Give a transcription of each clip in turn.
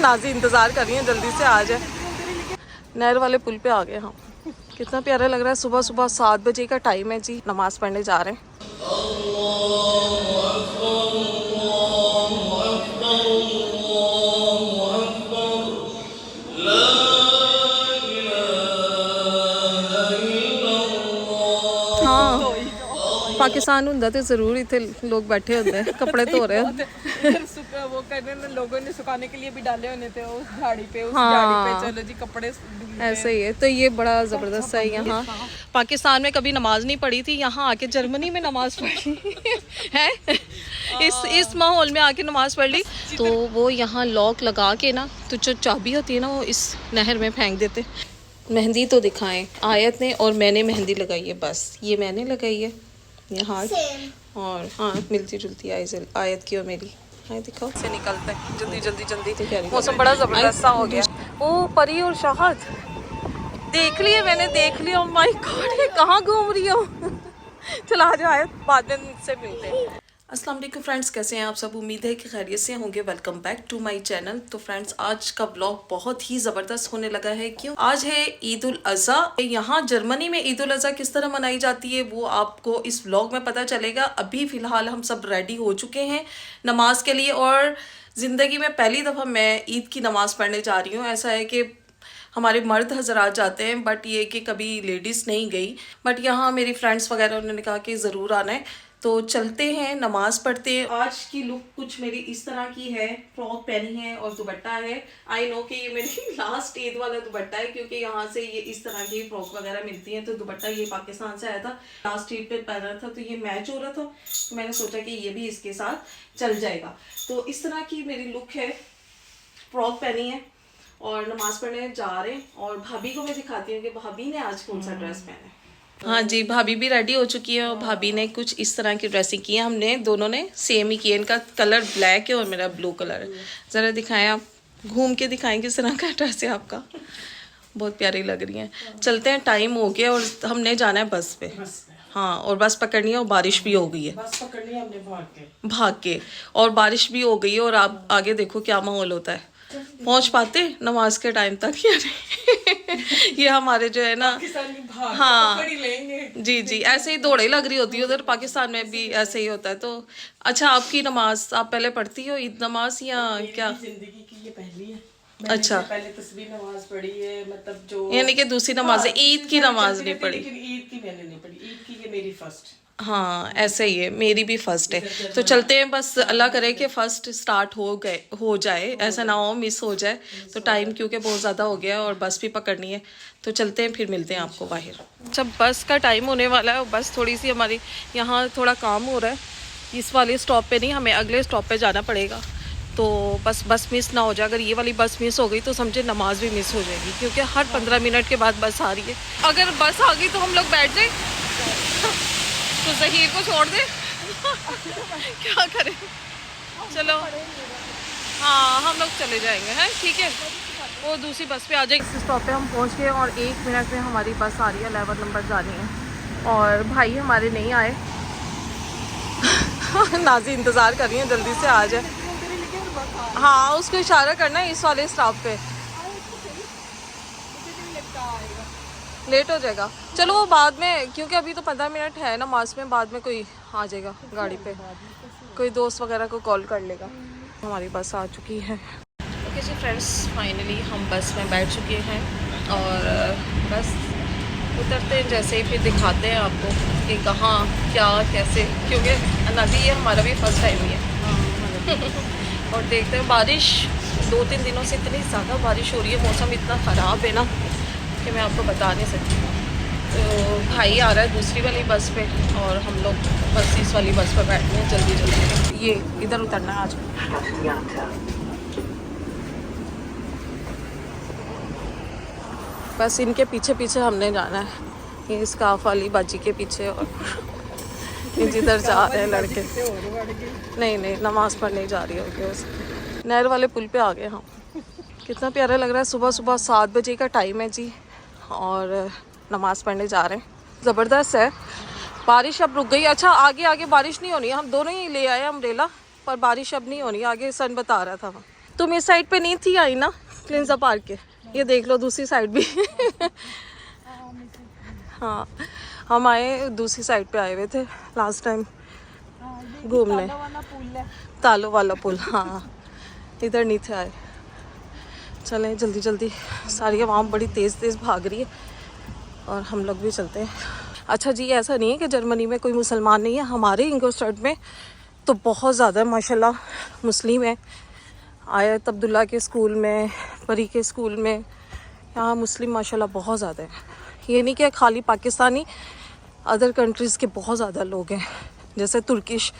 Nazi इंतज़ार कर रही हैं जल्दी से आ जाए। नहर वाले पुल पे आ गए हम। कितना प्यारा लग रहा है। सुबह सुबह 7 बजे का टाइम है जी। नमाज़ पढ़ने जा रहे हैं। हाँ, पाकिस्तान होंदा तो जरूर इतने लोग बैठे होंगे कपड़े धो रहे होंगे। वो करने लोगों ने सुखाने के लिए भी डाले होने थे उस झाड़ी पे, हाँ, झाड़ी पे चलो जी कपड़े ऐसे ही है। तो ये बड़ा ज़बरदस्त है। यहाँ पाकिस्तान में कभी नमाज नहीं पढ़ी थी, यहाँ आके जर्मनी में नमाज पढ़ी है। इस माहौल में आके नमाज पढ़ ली। तो वो यहाँ लॉक लगा के ना, तो जो चाबी होती है ना वो इस नहर में फेंक देते। मेहंदी तो दिखाएं आयत ने और मैंने मेहंदी लगाई है, बस ये मैंने लगाई है यहाँ। और हाँ, मिलती जुलती आयत की और मेरी। हाँ दिखाओ से निकलते हैं जल्दी जल्दी जल्दी। मौसम बड़ा ज़बरदस्त सा हो गया। ओ परी और शाहद देख लिए, मैंने देख लिया। ओह माय गॉड, ये कहाँ घूम रही हो? चला जाए, बाद में से मिलते हैं। अस्सलाम वालेकुम फ्रेंड्स, कैसे हैं आप सब? उम्मीद है कि खैरियत से होंगे। Welcome back to my channel. तो फ्रेंड्स, आज का ब्लॉग बहुत ही ज़बरदस्त होने लगा है। क्यों? आज है ईद उल अज़हा। यहाँ जर्मनी में ईद उल अज़हा किस तरह मनाई जाती है वो आपको इस ब्लॉग में पता चलेगा। अभी फ़िलहाल हम सब रेडी हो चुके हैं नमाज के लिए, और ज़िंदगी में पहली दफ़ा मैं ईद की नमाज़ पढ़ने जा रही हूँ। ऐसा है कि हमारे मर्द हजरात जाते हैं, बट ये कि कभी लेडीज़ नहीं गई। बट यहाँ मेरी फ्रेंड्स वगैरह उन्होंने कहा कि ज़रूर आना है, तो चलते हैं नमाज पढ़ते हैं। आज की लुक कुछ मेरी इस तरह की है। फ्रॉक पहनी है और दुपट्टा है। आई नो कि ये मेरी लास्ट ईद वाला दुपट्टा है, क्योंकि यहाँ से ये इस तरह की फ्रॉक वगैरह मिलती हैं। तो दुपट्टा ये पाकिस्तान से आया था, लास्ट ईद पे पहना था, तो ये मैच हो रहा था। तो मैंने सोचा कि ये भी इसके साथ चल जाएगा। तो इस तरह की मेरी लुक है। फ्रॉक पहनी है और नमाज पढ़ने जा रहे हैं। और भाभी को मैं दिखाती हूँ कि भाभी ने आज कौन सा ड्रेस पहना है। हाँ जी, भाभी भी रेडी हो चुकी है और भाभी ने कुछ इस तरह की ड्रेसिंग की है। हमने दोनों ने सेम ही की है। इनका कलर ब्लैक है और मेरा ब्लू कलर है। ज़रा दिखाएं, आप घूम के दिखाएं किस तरह का ड्रेस है आपका। बहुत प्यारी लग रही हैं। चलते हैं, टाइम हो गया और हमने जाना है बस पे। हाँ, और बस पकड़नी है और बारिश भी हो गई है। बस पकड़नी है हमने भाग के, और बारिश भी हो गई है। और आप आगे देखो क्या माहौल होता है। पहुंच पाते नमाज के टाइम तक या नहीं? ये हमारे जो है ना, हाँ जी जी, ऐसे ही दौड़े लग रही होती है उधर। पाकिस्तान में भी ऐसे ही होता है। तो अच्छा, आपकी नमाज आप पहले पढ़ती हो ईद नमाज या क्या? जिंदगी की ये पहली है। अच्छा, पहले तस्बीह नमाज पढ़ी है, मतलब जो यानी कि दूसरी नमाज है। ईद की नमाज नहीं पढ़ी। ईद की मैंने नहीं पढ़ी। ईद की ये मेरी फर्स्ट। हाँ, ऐसे ही है, मेरी भी फर्स्ट है। तो चलते हैं, बस अल्लाह करे कि फर्स्ट स्टार्ट हो जाए, ऐसा ना हो मिस हो जाए। तो टाइम क्योंकि बहुत ज़्यादा हो गया है और बस भी पकड़नी है। तो चलते हैं, फिर मिलते हैं आपको बाहर जब बस का टाइम होने वाला है। और बस थोड़ी सी हमारी यहाँ थोड़ा काम हो रहा है, इस वाले स्टॉप पे नहीं, हमें अगले स्टॉप पे जाना पड़ेगा। तो बस मिस ना हो जाए। अगर ये वाली बस मिस हो गई तो समझे नमाज भी मिस हो जाएगी, क्योंकि हर 15 मिनट के बाद बस आ रही है। अगर बस आ गई तो हम लोग बैठ जाए, तो ज़हीर को छोड़ दे। क्या करें, चलो हाँ हम लोग चले जाएंगे, हैं ठीक है। वो दूसरी बस पे आ जाएगी। इस स्टॉप पे हम पहुंच गए और 1 मिनट में हमारी बस आ रही है। 11 नंबर जानी है और भाई हमारे नहीं आए। नाजी इंतज़ार कर रही है जल्दी से आ जाए। हाँ, उसको इशारा करना है इस वाले स्टॉप पे। लेट हो जाएगा, चलो वो बाद में, क्योंकि अभी तो 15 मिनट है नमाज में। बाद में कोई आ जाएगा गाड़ी पे, कोई दोस्त वगैरह को कॉल कर लेगा। हमारी बस आ चुकी है। ओके जी फ्रेंड्स, फाइनली हम बस में बैठ चुके हैं और बस उतरते हैं जैसे ही फिर दिखाते हैं आपको कि कहाँ क्या कैसे, क्योंकि नाजी ये हमारा भी फर्स्ट टाइम ही है। और देखते हैं, बारिश 2-3 दिनों से इतनी ज़्यादा बारिश हो रही है, मौसम इतना ख़राब है ना कि मैं आपको बता नहीं सकती। तो भाई आ रहा है दूसरी वाली बस पे और हम लोग बस इस वाली बस पे बैठते हैं जल्दी जल्दी। ये इधर उतरना है आज। बस इनके पीछे पीछे हमने जाना है, ये स्काफ वाली बाजी के पीछे। और जिधर जा रहे हैं लड़के, नहीं नमाज पढ़ने जा रही होगी उसकी। नहर वाले पुल पे आ गए हम। कितना प्यारा लग रहा है। सुबह सुबह 7 बजे का टाइम है जी और नमाज़ पढ़ने जा रहे हैं। ज़बरदस्त है। बारिश अब रुक गई। अच्छा, आगे बारिश नहीं होनी है। हम दोनों ही ले आए अम्ब्रेला, पर बारिश अब नहीं होनी। आगे सन बता रहा था। तुम इस साइड पे नहीं थी आई ना क्लिंजा पार्क के, ये देख लो दूसरी साइड भी हाँ हम आए दूसरी साइड पे आए हुए थे लास्ट टाइम घूमने, तालों वाला पुल, हाँ इधर नहीं थे आए। चलें जल्दी जल्दी, सारी आवाम बड़ी तेज़ तेज़ भाग रही है और हम लोग भी चलते हैं। अच्छा जी, ऐसा नहीं है कि जर्मनी में कोई मुसलमान नहीं है, हमारे इंगोस्टाड में तो बहुत ज़्यादा माशाल्लाह मुस्लिम है। आयत अब्दुल्ला के स्कूल में, परी के स्कूल में, यहाँ मुस्लिम माशाल्लाह बहुत ज़्यादा है। ये नहीं कि खाली पाकिस्तानी, अदर कंट्रीज़ के बहुत ज़्यादा लोग हैं, जैसे तुर्किश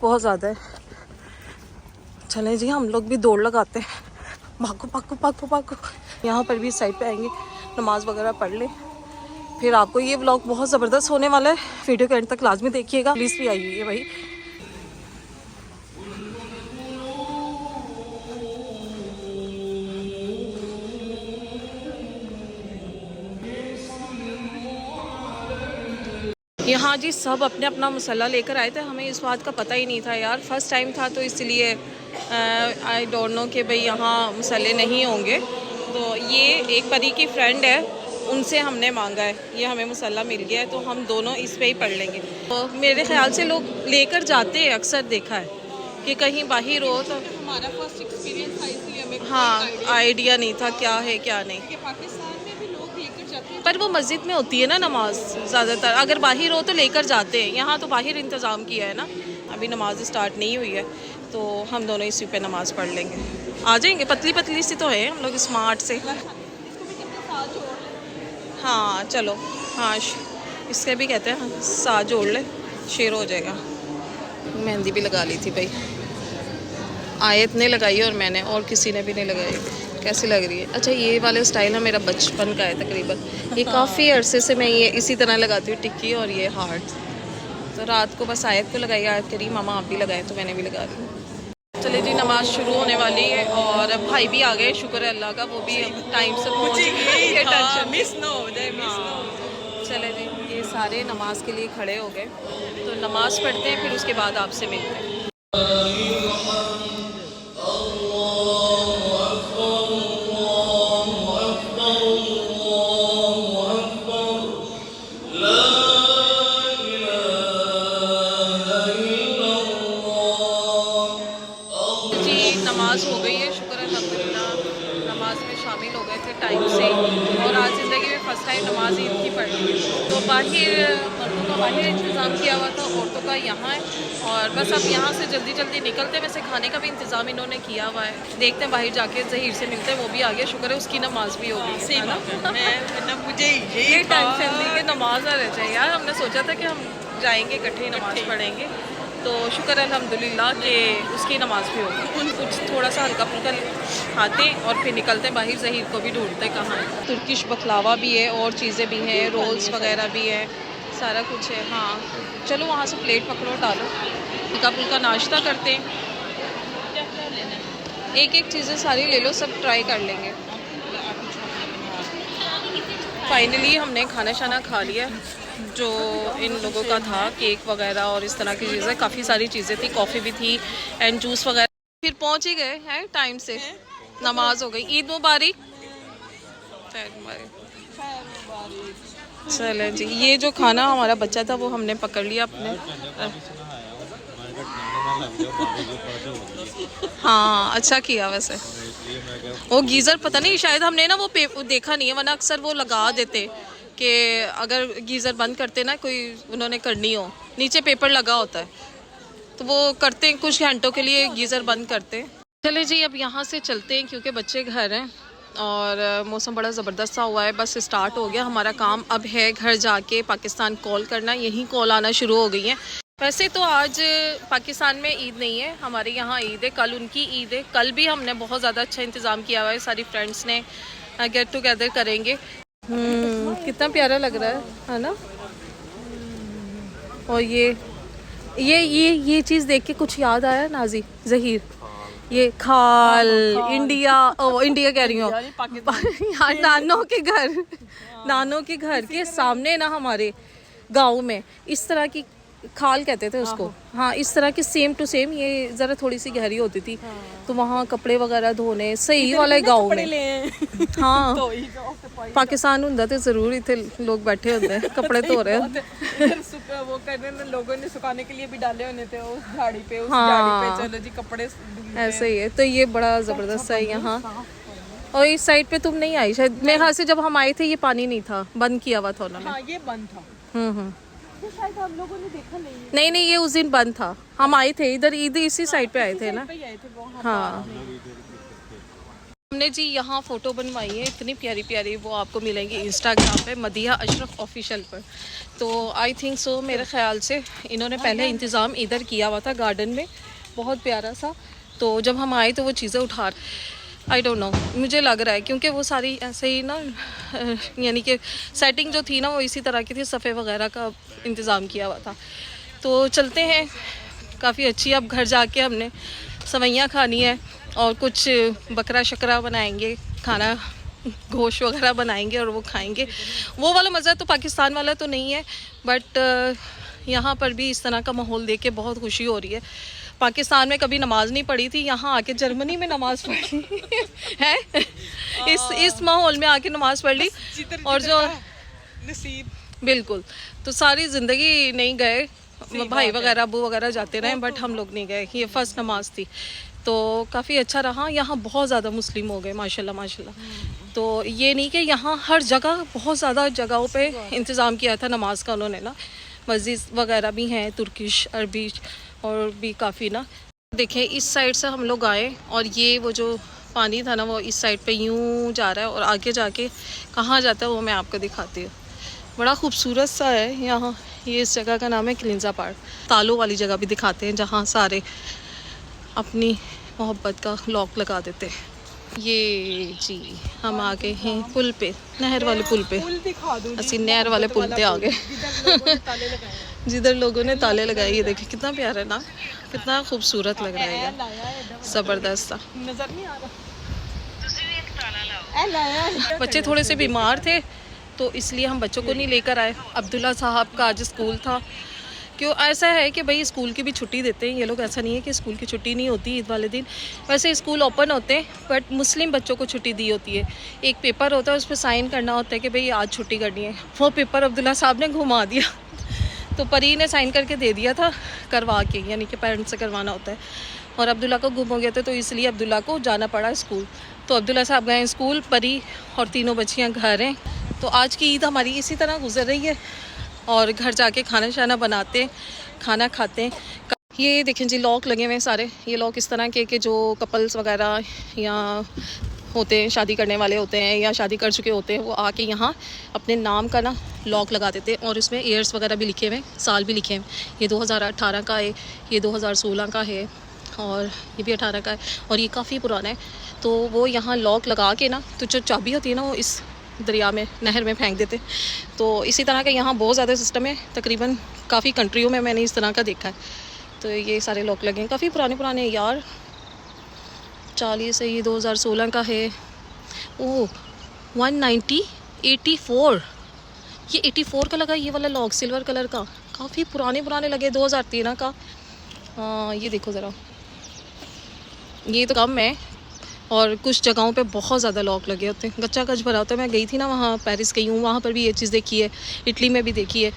बहुत ज़्यादा है। चलें जी हम लोग भी दौड़ लगाते हैं, भागो भागो भागो भागो। यहाँ पर भी इस साइड पे आएंगे, नमाज़ वगैरह पढ़ लें, फिर आपको ये व्लॉग बहुत ज़बरदस्त होने वाला है, वीडियो के एंड तक लाजमी देखिएगा। पुलिस भी आई हुई है भाई। यहाँ जी सब अपने अपना मसाला लेकर आए थे, हमें इस बात का पता ही नहीं था यार, फर्स्ट टाइम था तो इसलिए आई डोंट नो कि भाई यहाँ मसाले नहीं होंगे। तो ये एक परी की फ्रेंड है, उनसे हमने मांगा है, ये हमें मसाला मिल गया है तो हम दोनों इस पे ही पढ़ लेंगे। तो मेरे ख्याल से लोग लेकर जाते हैं, अक्सर देखा है कि कहीं बाहर हो तो। हमारा फर्स्ट एक्सपीरियंस था इसलिए हमें हाँ आइडिया नहीं था क्या है क्या नहीं। पाकिस्तान में भी लोग लेकर जाते हैं, पर वो मस्जिद में होती है ना नमाज ज़्यादातर, अगर बाहर हो तो लेकर जाते हैं, यहाँ तो बाहर इंतज़ाम किया है ना, अभी नमाज स्टार्ट नहीं हुई है तो हम दोनों इसी पे नमाज़ पढ़ लेंगे, आ जाएंगे। पतली पतली सी तो है, हम लोग स्मार्ट से। हाँ चलो, हाँ इसके भी कहते हैं साथ जोड़ ले, शेर हो जाएगा। मेहंदी भी लगा ली थी भाई, आयत ने लगाई और मैंने, और किसी ने भी नहीं लगाई। कैसी लग रही है? अच्छा ये वाला स्टाइल है मेरा बचपन का है तकरीबन, ये काफ़ी अरसे से मैं ये इसी तरह लगाती हूँ, टिक्की और ये हार्ट। तो रात को बस आयत को लगाई, आयत करी मामा आप भी लगाए तो मैंने भी लगा दी। चले जी नमाज शुरू होने वाली है और भाई भी आ गए, शुक्र है अल्लाह का, वो भी टाइम से पहुँच गए। चले जी ये सारे नमाज के लिए खड़े हो गए, तो नमाज पढ़ते हैं फिर उसके बाद आपसे मिलते हैं। नमाज हो गई है, शुक्र अल्हम्दुलिल्लाह, नमाज में शामिल हो गए थे टाइम से, और आज ज़िंदगी में फ़र्स्ट टाइम नमाज ईद की पढ़ ली। तो बाहर मर्दों का बाहर इंतज़ाम किया हुआ था, औरतों का यहाँ है, और बस अब यहाँ से जल्दी जल्दी निकलते हैं। वैसे खाने का भी इंतज़ाम इन्होंने किया हुआ है, देखते हैं बाहर जाके ज़हीर से मिलते हैं, वो भी आ गया, शुक्र है उसकी नमाज भी होगी। मुझे ये टेंशन थी कि नमाज आ रह जाए यार, हमने सोचा था कि हम जाएंगे इकट्ठे नमाज़ पढ़ेंगे, तो शुक्र अल्हम्दुलिल्लाह कि उसकी नमाज़ भी होगी। कुछ थोड़ा सा हल्का फुल्का खाते और फिर निकलते हैं बाहर, ज़हीर को भी ढूंढते कहाँ है। तुर्किश बकलावा भी है और चीज़ें भी हैं, रोल्स वगैरह भी है, सारा कुछ है। हाँ चलो वहाँ से प्लेट पकड़ो, डालो, हल्का फुल्का नाश्ता करते हैं। एक एक चीज़ें सारी ले लो, सब ट्राई कर लेंगे। फाइनली हमने खाना शाना खा लिया जो इन लोगों का था, केक वगैरह और इस तरह की चीज़ें, काफ़ी सारी चीज़ें थी, कॉफ़ी भी थी एंड जूस वगैरह। फिर पहुंच ही गए हैं टाइम से, नमाज हो गई। ईद मुबारक। चले जी, ये जो खाना हमारा बच्चा था वो हमने पकड़ लिया अपने। हाँ अच्छा किया वैसे, वो गीज़र पता नहीं शायद हमने ना वो देखा नहीं है, वरना अक्सर वो लगा देते कि अगर गीज़र बंद करते ना कोई उन्होंने करनी हो, नीचे पेपर लगा होता है तो वो करते हैं, कुछ घंटों के लिए गीज़र बंद करते हैं। चले जी अब यहाँ से चलते हैं क्योंकि बच्चे घर हैं और मौसम बड़ा ज़बरदस्त सा हुआ है, बस स्टार्ट हो गया हमारा काम। अब है घर जाके पाकिस्तान कॉल करना, यहीं कॉल आना शुरू हो गई हैं। वैसे तो आज पाकिस्तान में ईद नहीं है, हमारे यहाँ ईद है, कल उनकी ईद है। कल भी हमने बहुत ज़्यादा अच्छा इंतज़ाम किया हुआ है, सारी फ्रेंड्स ने गेट टुगेदर करेंगे। कितना प्यारा लग रहा है ना। और ये चीज़ देख के कुछ याद आया नाजी ज़हीर, ये खाल इंडिया कह रही हूँ यहाँ नानों के घर के सामने ना हमारे गांव में इस तरह की खाल कहते थे उसको। हाँ, इस तरह की सेम टू सेम, ये ज़रा थोड़ी सी गहरी होती थी। तो वहाँ कपड़े वगैरह धोने सही वाले गाँव में। हाँ, तो ही जाओ सफाई पाकिस्तान होंदा तो ज़रूर इतने लोग बैठे होते हैं कपड़े धो रहे हैं। वो करने ने लोगों ने सुखाने के लिए भी डाले होने थे उस झाड़ी पे, उस हाँ। झाड़ी पे चलो जी कपड़े धुलते हैं। ऐसे ही है। तो ये बड़ा ज़बरदस्त है यहाँ। और इस साइड पे तुम नहीं आई शायद, मेरे ख्याल से जब हम आए थे ये पानी नहीं था, बंद किया हुआ था उन्होंने। हाँ ये बंद था, हम्म। ये शायद हम लोगों ने देखा नहीं है। नहीं, ये उस दिन बंद था। हम आए थे इधर इसी साइड पे आए थे ना। पे ही आए थे वो, हाँ, हमने जी यहाँ फ़ोटो बनवाई है, इतनी प्यारी प्यारी, वो आपको मिलेंगी इंस्टाग्राम पे मदिहा अशरफ ऑफिशियल पर। तो आई थिंक सो, मेरे ख्याल से इन्होंने पहले इंतज़ाम इधर किया हुआ था गार्डन में, बहुत प्यारा सा। तो जब हम आए तो वो चीज़ें उठा, आई डोंट नो, मुझे लग रहा है क्योंकि वो सारी ऐसे ही ना, यानी कि सेटिंग जो थी ना वो इसी तरह की थी, सफ़े वगैरह का इंतज़ाम किया हुआ था। तो चलते हैं, काफ़ी अच्छी। अब घर जाके हमने सवैयाँ खानी है और कुछ बकरा शकरा बनाएंगे, खाना गोश्त वगैरह बनाएंगे और वो खाएंगे। वो वाला मज़ा तो पाकिस्तान वाला तो नहीं है, बट यहाँ पर भी इस तरह का माहौल देख के बहुत खुशी हो रही है। पाकिस्तान में कभी नमाज नहीं पढ़ी थी, यहाँ आके जर्मनी में नमाज पढ़ी है। इस माहौल में आके नमाज पढ़ ली। और जो नसीब, बिल्कुल, तो सारी ज़िंदगी नहीं गए, भाई वगैरह अबू वगैरह जाते रहे, बट हम लोग नहीं गए। ये फ़र्स्ट नमाज थी, तो काफ़ी अच्छा रहा। यहाँ बहुत ज़्यादा मुस्लिम हो गए माशाल्लाह माशाल्लाह। तो ये नहीं कि यहाँ हर जगह, बहुत ज़्यादा जगहों पे इंतज़ाम किया था नमाज का उन्होंने ना। मस्जिद वगैरह भी हैं, तुर्किश, अरबी और भी काफ़ी ना। देखें, इस साइड से हम लोग आए और ये वो जो पानी था ना वो इस साइड पे यूं जा रहा है और आगे जाके कहाँ जाता है वो मैं आपको दिखाती हूँ। बड़ा खूबसूरत सा है यहाँ। ये इस जगह का नाम है क्लिंजा पार्क। तालों वाली जगह भी दिखाते हैं जहाँ सारे अपनी मोहब्बत का लॉक लगा देते हैं। ये जी हम आ गए हैं पुल पे, नहर वाले पुल पे। पुल दिखा दूं जी, ਅਸੀਂ नहर वाले पुल पे आ गए जिधर लोगों ने ताले लगाए। ये देखिए कितना प्यारा है ना, कितना खूबसूरत लग रहा है ये, ज़बरदस्त सा। नजर नहीं आ रहा। बच्चे थोड़े से बीमार थे तो इसलिए हम बच्चों को नहीं लेकर आए। अब्दुल्ला साहब का आज स्कूल था। क्यों ऐसा है कि भाई स्कूल की भी छुट्टी देते हैं ये लोग, ऐसा नहीं है कि स्कूल की छुट्टी नहीं होती ईद वाले दिन। वैसे स्कूल ओपन होते हैं बट मुस्लिम बच्चों को छुट्टी दी होती है। एक पेपर होता है उस पर साइन करना होता है कि भाई आज छुट्टी करनी है। वो पेपर अब्दुल्ला साहब ने घुमा दिया तो परी ने साइन करके दे दिया था करवा के, यानी कि पेरेंट्स से करवाना होता है। और अब्दुल्ला को गुम हो गया था तो इसलिए अब्दुल्ला को जाना पड़ा स्कूल। तो अब्दुल्ला साहब गए स्कूल, परी और तीनों बच्चियाँ घर हैं। तो आज की ईद हमारी इसी तरह गुजर रही है और घर जाके खाना शाना बनाते हैं, खाना खाते हैं। ये देखें जी लॉक लगे हुए हैं सारे। ये लॉक इस तरह के जो कपल्स वगैरह या होते हैं, शादी करने वाले होते हैं या शादी कर चुके होते हैं, वो आके यहाँ अपने नाम का ना लॉक लगा देते हैं। और इसमें ईयर्स वगैरह भी लिखे हुए हैं, साल भी लिखे हैं। ये 2018 का है, ये 2016 का है और ये भी 18 का है और ये काफ़ी पुराना है। तो वो यहाँ लॉक लगा के ना, तो जो चाबी होती है ना वो इस दरिया में, नहर में फेंक देते। तो इसी तरह का यहाँ बहुत ज़्यादा सिस्टम है, तकरीबन काफ़ी कंट्रियों में मैंने इस तरह का देखा है। तो ये सारे लॉक लगे हैं, काफ़ी पुराने यार, 40 से। ये 2016 का है। ओह 190/84, ये 84 का लगा ये वाला लॉक, सिल्वर कलर का। काफ़ी पुराने लगे, 2013 का। ये देखो ज़रा, ये तो कम है और कुछ जगहों पे बहुत ज़्यादा लॉक लगे होते हैं, गच्चा गच भरा होता है। मैं गई थी ना वहाँ, पेरिस गई हूँ, वहाँ पर भी ये चीज़ देखी है, इटली में भी देखी है।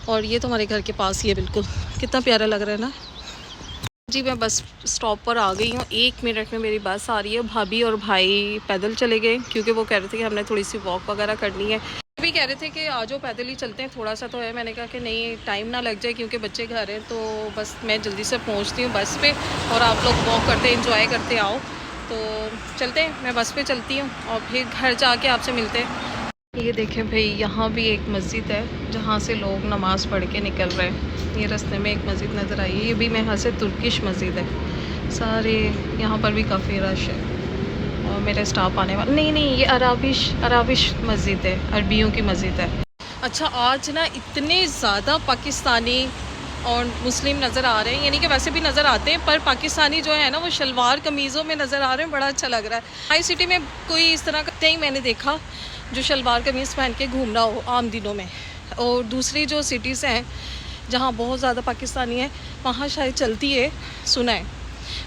और ये तो हमारे घर के पास ही है बिल्कुल, कितना प्यारा लग रहा है ना जी। मैं बस स्टॉप पर आ गई हूँ, 1 मिनट में मेरी बस आ रही है। भाभी और भाई पैदल चले गए क्योंकि वो कह रहे थे कि हमने थोड़ी सी वॉक वगैरह करनी है। भी कह रहे थे कि आ जाओ पैदल ही चलते हैं, थोड़ा सा तो है। मैंने कहा कि नहीं, टाइम ना लग जाए क्योंकि बच्चे घर हैं। तो बस मैं जल्दी से पहुंचती हूँ बस पे और आप लोग वॉक करते एंजॉय करते आओ। तो चलते हैं, मैं बस पे चलती हूँ और फिर घर जाके आपसे मिलते हैं। ये देखें भाई, यहाँ भी एक मस्जिद है जहाँ से लोग नमाज़ पढ़ के निकल रहे हैं। ये रास्ते में एक मस्जिद नज़र आई है, ये भी मेरे यहाँ से तुर्किश मस्जिद है। सारे यहाँ पर भी काफ़ी रश है और मेरा स्टाफ आने वाला। नहीं, ये अराबिश मस्जिद है, अरबियों की मस्जिद है। अच्छा, आज ना इतने ज़्यादा पाकिस्तानी और मुस्लिम नज़र आ रहे हैं, यानी कि वैसे भी नज़र आते हैं पर पाकिस्तानी जो है ना वो शलवार कमीज़ों में नज़र आ रहे हैं। बड़ा अच्छा लग रहा है। हाई सिटी में कोई इस तरह का नहीं मैंने देखा जो शलवार कमीज़ पहन के घूम रहा हो आम दिनों में। और दूसरी जो सिटीज़ हैं जहाँ बहुत ज़्यादा पाकिस्तानी है वहाँ शायद चलती है, सुना है,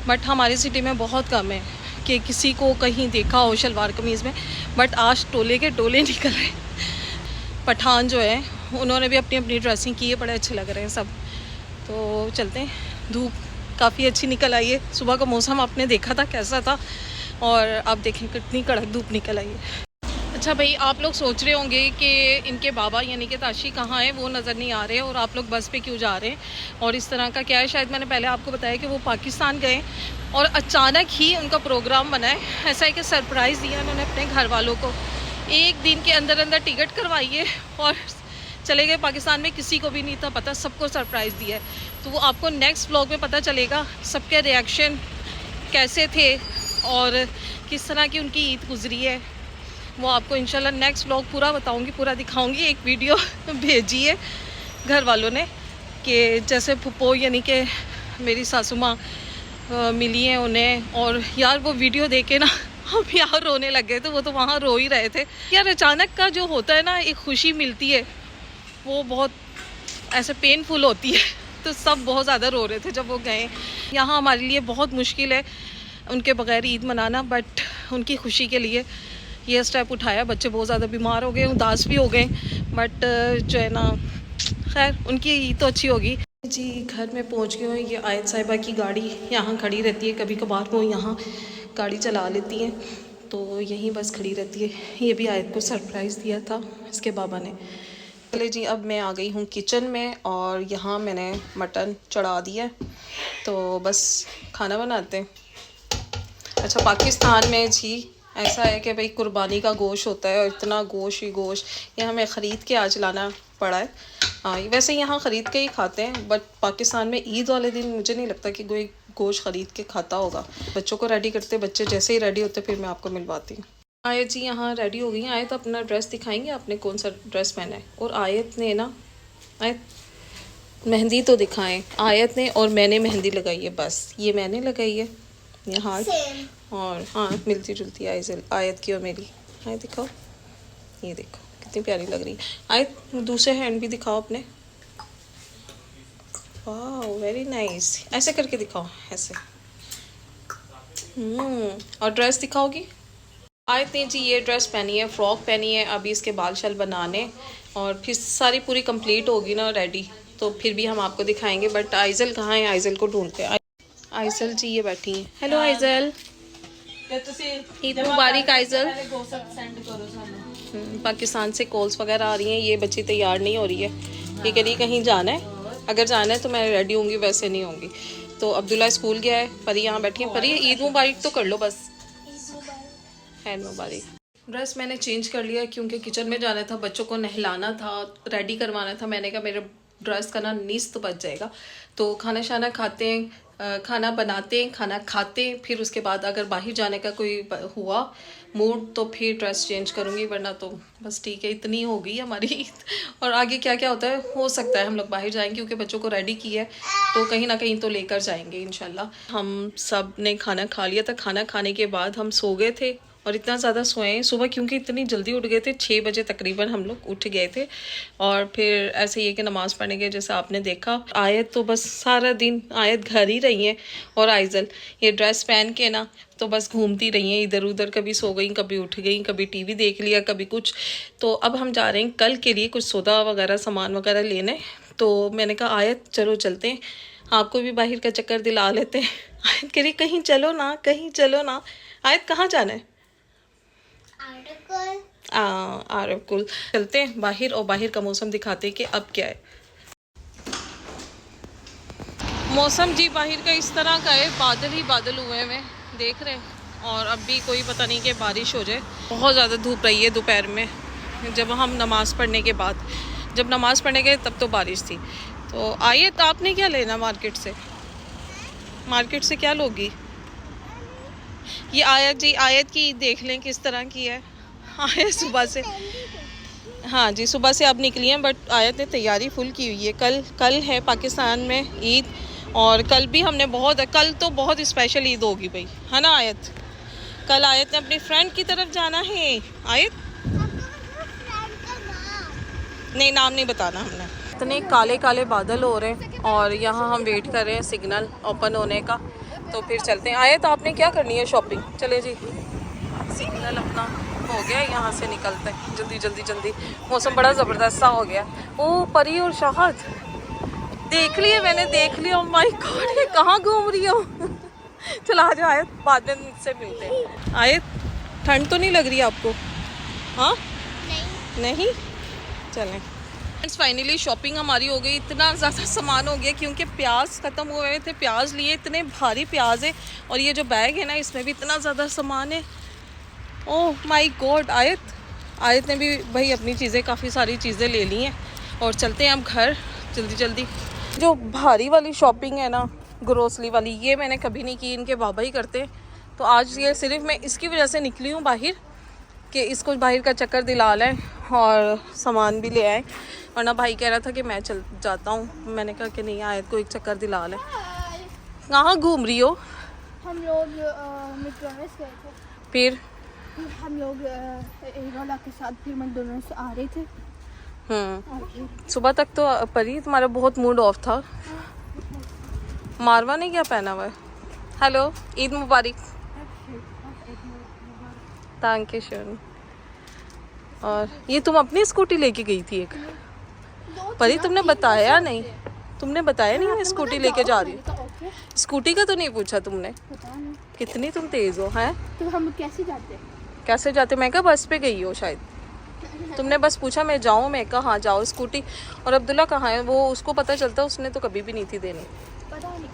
बट हमारी सिटी में बहुत कम है कि किसी को कहीं देखा हो शलवार कमीज़ में। बट आज टोले के टोले निकल रहे। पठान जो है उन्होंने भी अपनी अपनी ड्रेसिंग की है, बड़े अच्छे लग रहे हैं सब। तो चलते हैं, धूप काफ़ी अच्छी निकल आई है। सुबह का मौसम आपने देखा था कैसा था, और अब देखें कितनी कड़क धूप निकल आई है। अच्छा भाई, आप लोग सोच रहे होंगे कि इनके बाबा यानी कि ताशी कहाँ है, वो नज़र नहीं आ रहे और आप लोग बस पे क्यों जा रहे हैं और इस तरह का क्या है। शायद मैंने पहले आपको बताया कि वो पाकिस्तान गए और अचानक ही उनका प्रोग्राम बना है। ऐसा है कि सरप्राइज़ दिया उन्होंने अपने घर वालों को, एक दिन के अंदर अंदर टिकट करवाई है और चले गए पाकिस्तान में। किसी को भी नहीं था पता, सबको सरप्राइज़ दिया है। तो वो आपको नेक्स्ट व्लॉग में पता चलेगा सबके रिएक्शन कैसे थे और किस तरह की उनकी ईद गुजरी है। वो आपको इंशाल्लाह नेक्स्ट व्लॉग पूरा बताऊंगी, पूरा दिखाऊंगी। एक वीडियो भेजी है घर वालों ने कि जैसे फुप्पो यानी कि मेरी सासू माँ मिली हैं उन्हें, और यार वो वीडियो देखे ना हम यार रोने लग गए थे। वो तो वहाँ रो ही रहे थे यार। अचानक का जो होता है ना, एक खुशी मिलती है, वो बहुत ऐसे पेनफुल होती है। तो सब बहुत ज़्यादा रो रहे थे जब वो गए। यहाँ हमारे लिए बहुत मुश्किल है उनके बगैर ईद मनाना, बट उनकी खुशी के लिए ये स्टेप उठाया। बच्चे बहुत ज़्यादा बीमार हो गए, उदास भी हो गए, बट जो है ना, खैर उनकी ईद तो अच्छी होगी। जी घर में पहुँच गए हैं। ये आयत साहिबा की गाड़ी यहाँ खड़ी रहती है, कभी कभार वो यहाँ गाड़ी चला लेती हैं, तो यहीं बस खड़ी रहती है। ये भी आयत को सरप्राइज़ दिया था इसके बाबा ने। चले जी, अब मैं आ गई हूँ किचन में और यहाँ मैंने मटन चढ़ा दिया है, तो बस खाना बनाते हैं। अच्छा, पाकिस्तान में जी ऐसा है कि भाई कुर्बानी का गोश्त होता है और इतना गोश्त ही गोश्त, ये हमें ख़रीद के आज लाना पड़ा है। वैसे यहाँ ख़रीद के ही खाते हैं, बट पाकिस्तान में ईद वाले दिन मुझे नहीं लगता कि कोई गोश्त ख़रीद के खाता होगा। बच्चों को रेडी करते, बच्चे जैसे ही रेडी होते फिर मैं आपको मिलवाती हूँ। आयत जी यहाँ रेडी हो गई हैं। आयत अपना ड्रेस दिखाएंगे, आपने कौन सा ड्रेस पहना है। और आयत ने ना, आयत मेहंदी तो दिखाएं। आयत ने और मैंने मेहंदी लगाई है, बस ये मैंने लगाई है, ये हाथ और हाँ मिलती जुलती आयत की और मेरी। आयत दिखाओ, ये देखो कितनी प्यारी लग रही है। आयत दूसरे हैंड भी दिखाओ अपने। वाह वेरी नाइस, ऐसे करके दिखाओ, ऐसे। और ड्रेस दिखाओगी। आयत ने जी ये ड्रेस पहनी है, फ्रॉक पहनी है। अभी इसके बाल शल बनाने और फिर सारी पूरी कंप्लीट होगी ना रेडी, तो फिर भी हम आपको दिखाएंगे। बट आइजल कहाँ है, आइजल को ढूंढते हैं। आइजल जी ये बैठी हैं। हेलो आइजल, ईद मुबारक आइजल। पाकिस्तान से कॉल्स वगैरह आ रही हैं, ये बच्ची तैयार नहीं हो रही है। ये कह रही कहीं जाना है, अगर जाना है तो मैं रेडी होंगी, वैसे नहीं होंगी। तो अब्दुल्ला स्कूल गया है, परी यहाँ बैठी है। परी ईद मुबारक तो कर लो बस। Had Mubarak. ड्रेस मैंने चेंज कर लिया क्योंकि किचन में जाना था, बच्चों को नहलाना था, रेडी करवाना था। मैंने कहा मेरे ड्रेस का ना नीस तो बच जाएगा। तो खाना शाना खाते हैं, खाना बनाते हैं, खाना खाते हैं, फिर उसके बाद अगर बाहर जाने का कोई हुआ मूड तो फिर ड्रेस चेंज करूँगी, वरना तो बस ठीक है। इतनी हो गई हमारी और आगे क्या क्या होता है, हो सकता है हम लोग बाहर जाएंगे क्योंकि बच्चों को रेडी किया है, तो कहीं ना कहीं तो लेकर जाएंगे इंशाल्लाह। हम सब ने खाना खा लिया था। खाना खाने के बाद हम सो गए थे और इतना ज़्यादा सोए सुबह, क्योंकि इतनी जल्दी उठ गए थे। 6 बजे तकरीबन हम लोग उठ गए थे और फिर ऐसे ये कि नमाज़ पढ़ने गए, जैसे आपने देखा। आयत तो बस सारा दिन आयत घर ही रही हैं और आइजल ये ड्रेस पहन के ना तो बस घूमती रही हैं इधर उधर, कभी सो गई, कभी उठ गई, कभी टीवी देख लिया, कभी कुछ। तो अब हम जा रहे हैं कल के लिए कुछ सौदा वगैरह सामान वगैरह लेने। तो मैंने कहा आयत चलो चलते हैं, आपको भी बाहर का चक्कर दिला लेते हैं। आयत कह रही कहीं चलो ना, कहीं चलो ना। आयत कहाँ जाना है? आरकुल। चलते हैं बाहर और बाहर का मौसम दिखाते हैं कि अब क्या है। मौसम जी बाहर का इस तरह का है, बादल ही बादल हुए हैं, देख रहे हैं। और अब भी कोई पता नहीं कि बारिश हो जाए। बहुत ज़्यादा धूप रही है दोपहर में, जब हम नमाज़ पढ़ने के बाद, जब नमाज़ पढ़ने गए तब तो बारिश थी। तो आयत आपने क्या लेना मार्केट से? मार्केट से क्या लोगी? ये आयत जी, आयत की देख लें किस तरह की है। आयत सुबह से, हाँ जी सुबह से अब निकली हैं, बट आयत ने तैयारी फुल की हुई है। कल है पाकिस्तान में ईद, और कल भी हमने कल तो बहुत स्पेशल ईद होगी भाई, है ना आयत? कल आयत ने अपनी फ्रेंड की तरफ जाना है। आयत नहीं, नाम नहीं बताना हमने। इतने काले काले बादल हो रहे हैं और यहाँ हम वेट कर रहे हैं सिग्नल ओपन होने का, तो फिर चलते हैं। आए तो आपने क्या करनी है शॉपिंग, चले जी। सिग्नल अपना हो गया, यहाँ से निकलते हैं जल्दी जल्दी जल्दी। मौसम बड़ा ज़बरदस्त सा हो गया। ओ परी और शाहद देख लिए, मैंने देख लिया। ओह माय गॉड, ये कहाँ घूम रही हो? चला आ जाओ आयत, बाद में मुझसे मिलते हैं। आयत ठंड तो नहीं लग रही आपको? हाँ नहीं चलें फ्रेंड्स, फाइनली शॉपिंग हमारी हो गई। इतना ज़्यादा सामान हो गया क्योंकि प्याज ख़त्म हुए थे, प्याज लिए, इतने भारी प्याज है। और ये जो बैग है ना, इसमें भी इतना ज़्यादा सामान है। ओह माय गॉड, आयत ने भी भाई अपनी चीज़ें, काफ़ी सारी चीज़ें ले ली हैं और चलते हैं अब घर जल्दी जल्दी। जो भारी वाली शॉपिंग है ना, ग्रोसरी वाली, ये मैंने कभी नहीं की, इनके बाबा ही करते हैं। तो आज ये सिर्फ मैं इसकी वजह से निकली हूँ बाहर कि इसको बाहर का चक्कर दिला लें और सामान भी ले आए, वरना भाई कह रहा था कि मैं चल जाता हूँ। मैंने कहा कि नहीं, आयत को एक चक्कर दिला लें। कहाँ घूम रही हो? हम लोग मैकडॉनल्ड्स गए थे, फिर हम लोग रोला के साथ फिर मैकडॉनल्ड्स से आ रहे थे। सुबह तक तो परी तुम्हारा बहुत मूड ऑफ था। मारवा ने क्या पहना हुआ है? Hello, Eid Mubarak. Thank you sure. और ये तुम अपनी स्कूटी लेके गई थी एक? परी तुमने बताया नहीं, तुमने बताया नहीं मैं स्कूटी लेके जा रही हूँ। स्कूटी का तो नहीं पूछा तुमने? कितनी तुम तेज हो हैं? तो हम कैसे जाते हैं? कैसे जाते? मैं कहा बस पे गई हो शायद। तुमने बस पूछा मैं जाऊँ, मैं कहा हाँ जाओ स्कूटी। और अब्दुल्ला कहाँ है? वो उसको पता चलता, उसने तो कभी भी नहीं थी देनी। पता नहीं।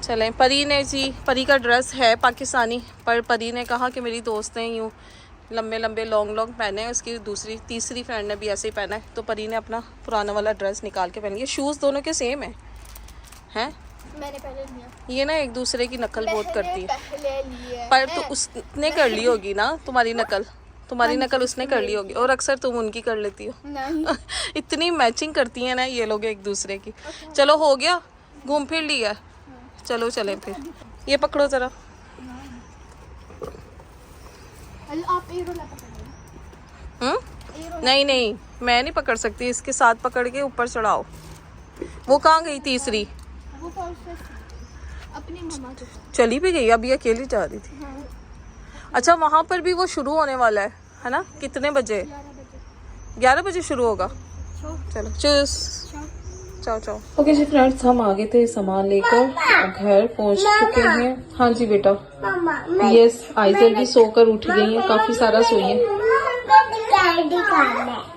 चलें, परी ने जी, परी का ड्रेस है पाकिस्तानी, पर परी ने कहा कि मेरी दोस्त ने यूँ लंबे लंबे लॉन्ग पहने हैं। उसकी तीसरी फ्रेंड ने भी ऐसे ही पहना है, तो परी ने अपना पुराना वाला ड्रेस निकाल के पहन लिया। शूज़ दोनों के सेम हैं। मैंने पहले लिया। ये ना एक दूसरे की नकल बहुत करती है। पहले लिए पर तो उसने कर ली होगी ना तुम्हारी नकल, तुम्हारी नकल उसने कर ली होगी, और अक्सर तुम उनकी कर लेती हो। नहीं। इतनी मैचिंग करती हैं ना ये लोग एक दूसरे की। चलो हो गया, घूम फिर लिया, चलो चलें फिर। ये पकड़ो ज़रा। आप ये रोला पकड़ो। नहीं नहीं, मैं नहीं पकड़ सकती, इसके साथ पकड़ के ऊपर चढ़ाओ। वो कहाँ गई तीसरी? वो अपनी मम्मा के साथ चली भी गई, अभी अकेली जा रही थी। अच्छा, वहाँ पर भी वो शुरू होने वाला है ना? कितने बजे? 11 बजे शुरू होगा। चलो चूस, चाओ चाओ। ओके जी फ्रेंड्स, हम आ गए थे सामान लेकर, घर पहुंच चुके हैं। हाँ जी बेटा। यस, आइजल भी सोकर उठ गई है, काफी सारा सोई है।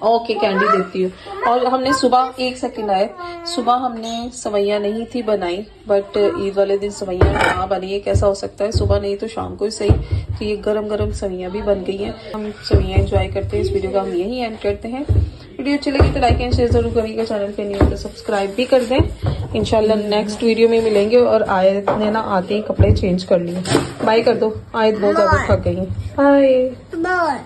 ओके, कैंडी देती हूँ। और हमने सुबह, एक सेकंड आए, सुबह हमने सवैयाँ नहीं थी बनाई, बट ईद वाले दिन सवैयाँ यहाँ बनी है। कैसा हो सकता है, सुबह नहीं तो शाम को ही सही। तो ये गरम गरम सवैयाँ भी बन गई हैं। हम सवैयाँ एंजॉय करते हैं। इस वीडियो का हम यही एंड करते हैं। वीडियो अच्छी लगी तो लाइक एंड शेयर जरूर करिएगा। चैनल पे नहीं हो तो सब्सक्राइब भी कर दें। इंशाल्लाह नेक्स्ट वीडियो में मिलेंगे। और आयत ने ना आते ही कपड़े चेंज कर लिए। बाय कर दो, आयत बहुत ज्यादा थक गई है। बाय।